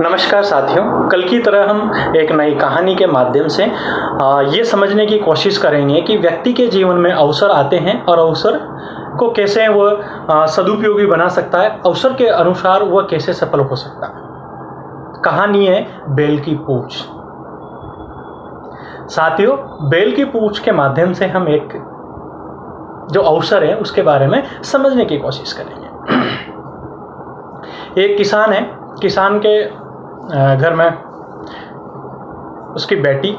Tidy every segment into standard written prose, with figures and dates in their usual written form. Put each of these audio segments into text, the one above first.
नमस्कार साथियों, कल की तरह हम एक नई कहानी के माध्यम से ये समझने की कोशिश करेंगे कि व्यक्ति के जीवन में अवसर आते हैं और अवसर को कैसे वह सदुपयोगी बना सकता है, अवसर के अनुसार वह कैसे सफल हो सकता है। कहानी है बैल की पूंछ। साथियों, बैल की पूंछ के माध्यम से हम एक जो अवसर है उसके बारे में समझने की कोशिश करेंगे। एक किसान है, किसान के घर में उसकी बेटी,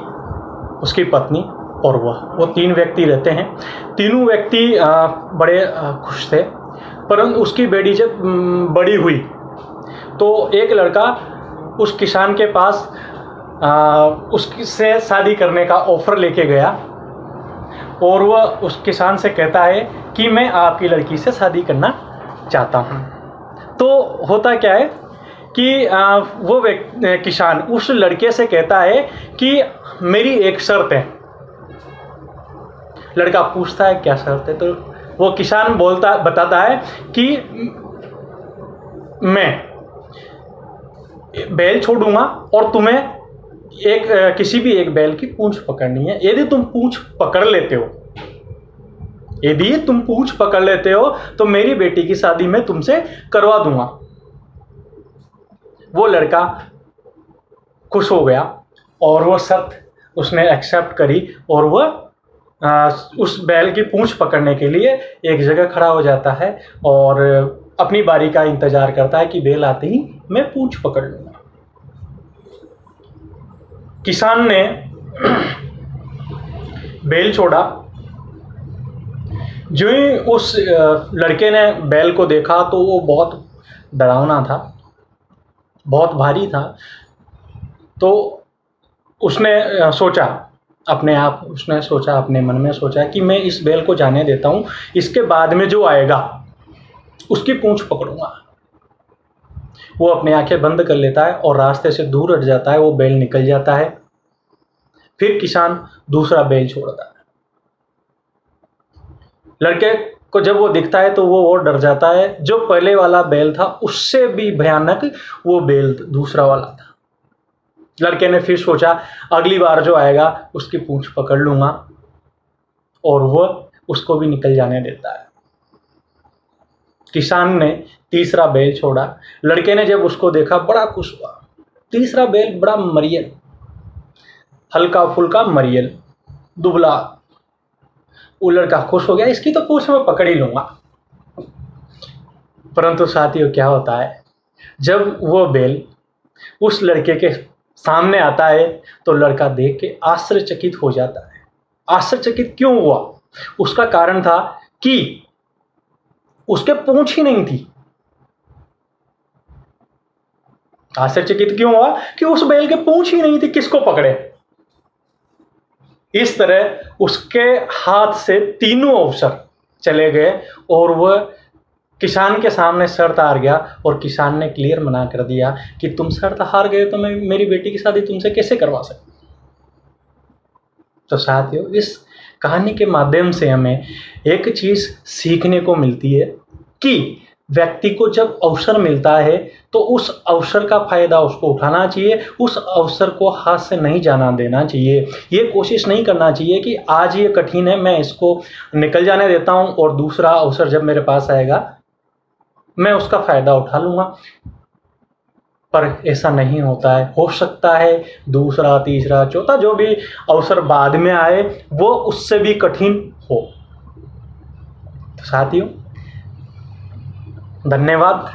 उसकी पत्नी और वो तीन व्यक्ति रहते हैं। तीनों व्यक्ति बड़े खुश थे, परंतु उसकी बेटी जब बड़ी हुई तो एक लड़का उस किसान के पास उससे शादी करने का ऑफर लेके गया और वह उस किसान से कहता है कि मैं आपकी लड़की से शादी करना चाहता हूँ। तो होता क्या है कि वो किसान उस लड़के से कहता है कि मेरी एक शर्त है। लड़का पूछता है क्या शर्त है, तो वो किसान बताता है कि मैं बैल छोड़ूंगा और तुम्हें किसी भी एक बैल की पूंछ पकड़नी है। यदि तुम पूंछ पकड़ लेते हो तो मेरी बेटी की शादी मैं तुमसे करवा दूंगा। वो लड़का खुश हो गया और वो शर्त उसने एक्सेप्ट करी और वह उस बैल की पूंछ पकड़ने के लिए एक जगह खड़ा हो जाता है और अपनी बारी का इंतजार करता है कि बैल आते ही मैं पूंछ पकड़ लूंगा। किसान ने बैल छोड़ा। जो ही उस लड़के ने बैल को देखा तो वो बहुत डरावना था, बहुत भारी था। तो उसने सोचा अपने मन में सोचा कि मैं इस बैल को जाने देता हूँ, इसके बाद में जो आएगा उसकी पूंछ पकड़ूंगा। वो अपनी आंखें बंद कर लेता है और रास्ते से दूर हट जाता है। वो बैल निकल जाता है। फिर किसान दूसरा बैल छोड़ता है। लड़के को जब वो दिखता है तो वो और डर जाता है। जो पहले वाला बैल था उससे भी भयानक वो बैल दूसरा वाला था। लड़के ने फिर सोचा अगली बार जो आएगा उसकी पूंछ पकड़ लूंगा और वह उसको भी निकल जाने देता है। किसान ने तीसरा बैल छोड़ा। लड़के ने जब उसको देखा बड़ा खुश हुआ। तीसरा बैल बड़ा मरियल, हल्का फुल्का मरियल, दुबला। वो लड़का खुश हो गया, इसकी तो पूंछ मैं पकड़ ही लूंगा। परंतु साथियों, क्या होता है जब वो बैल उस लड़के के सामने आता है तो लड़का देख के आश्चर्यचकित हो जाता है। आश्चर्यचकित क्यों हुआ? उसका कारण था कि उसके पूंछ ही नहीं थी। आश्चर्यचकित क्यों हुआ कि उस बैल के पूंछ ही नहीं थी, किसको पकड़े। इस तरह उसके हाथ से तीनों अवसर चले गए और वह किसान के सामने शर्त हार गया और किसान ने क्लियर मना कर दिया कि तुम शर्त हार गए तो मैं मेरी बेटी की शादी तुमसे कैसे करवा सकता। तो साथियों, इस कहानी के माध्यम से हमें एक चीज सीखने को मिलती है कि व्यक्ति को जब अवसर मिलता है तो उस अवसर का फायदा उसको उठाना चाहिए। उस अवसर को हाथ से नहीं जाना देना चाहिए। ये कोशिश नहीं करना चाहिए कि आज ये कठिन है, मैं इसको निकल जाने देता हूं और दूसरा अवसर जब मेरे पास आएगा मैं उसका फायदा उठा लूंगा। पर ऐसा नहीं होता है। हो सकता है दूसरा, तीसरा, चौथा जो भी अवसर बाद में आए वो उससे भी कठिन हो। तो साथियों, धन्यवाद।